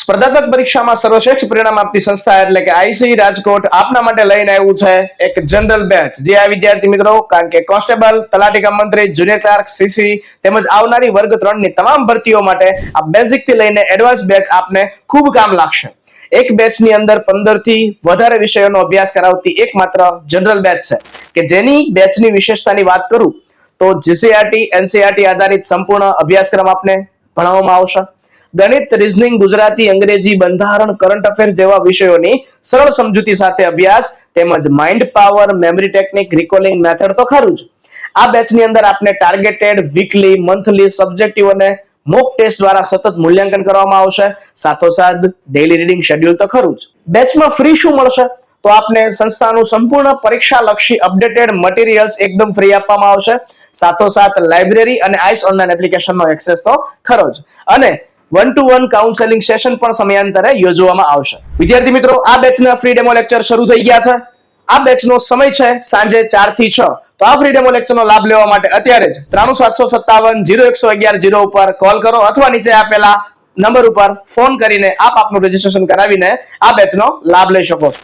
સ્પર્ધાત્મક પરીક્ષામાં સર્વશ્રેષ્ઠ પરિણામ આપતી સંસ્થા એટલે કે આઈસીઈ રાજકોટ આપના માટે લઈને આવ્યું છે એક જનરલ બેચ. જે આ વિદ્યાર્થી મિત્રો, કારણ કે કોન્સ્ટેબલ, તલાટી કમ મંત્રી, જુનિયર ક્લાર્ક, સીસી તેમજ આવનારી વર્ગ 3 ની તમામ ભરતીઓ માટે આ બેઝિક થી લઈને એડવાન્સ બેચ આપને ખૂબ કામ લાગશે. એક બેચની અંદર 15 થી વધારે વિષયોનો અભ્યાસ કરાવતી એકમાત્ર જનરલ બેચ છે કે જેની બેચની વિશેષતાની વાત કરું તો જીસીઆરટી, એનસીઆરટી આધારિત સંપૂર્ણ અભ્યાસક્રમ આપને ભણાવવામાં આવશે. ગણિત, રીઝનિંગ, ગુજરાતી, અંગ્રેજી, બંધારણ, કરંટ અફેર્સ જેવા વિષયોની સરળ સમજૂતી સાથે અભ્યાસ તેમજ mind power, memory technique, recalling method તો ખરું જ. આ બેચની અંદર આપને ટાર્ગેટેડ, વીકલી, મંથલી, સબ્જેક્ટિવ અને મોક ટેસ્ટ દ્વારા સતત મૂલ્યાંકન કરવામાં આવશે. સાથોસાથ ડેઈલી રીડિંગ શેડ્યુલ તો ખરું જ. બેચમાં ફ્રી શું મળશે? તો આપને સંસ્થાનું સંપૂર્ણ પરીક્ષાલક્ષી અપડેટેડ મટીરિયલ્સ એકદમ ફ્રી આપવામાં આવશે. સાથોસાથ લાઇબ્રેરી અને આઈસ ઓનલાઈન એપ્લિકેશનનો એક્સેસ તો ખરો જ. અને 1-to-1 કાઉન્સેલિંગ સેશન પણ સમયાંતરે યોજવામાં આવશે. વિદ્યાર્થી મિત્રો, આ બેચના ફ્રી ડેમો લેક્ચર શરૂ થઈ ગયા છે. આ બેચનો સમય છે સાંજે 4 થી 6. તો આ ફ્રી ડેમો લેક્ચરનો લાભ લેવા માટે અત્યારે જ 9375700111 ઉપર કોલ કરો અથવા નીચે આપેલા નંબર ઉપર ફોન કરીને આપનું રજીસ્ટ્રેશન કરાવીને આ બેચનો લાભ લઈ શકો છો.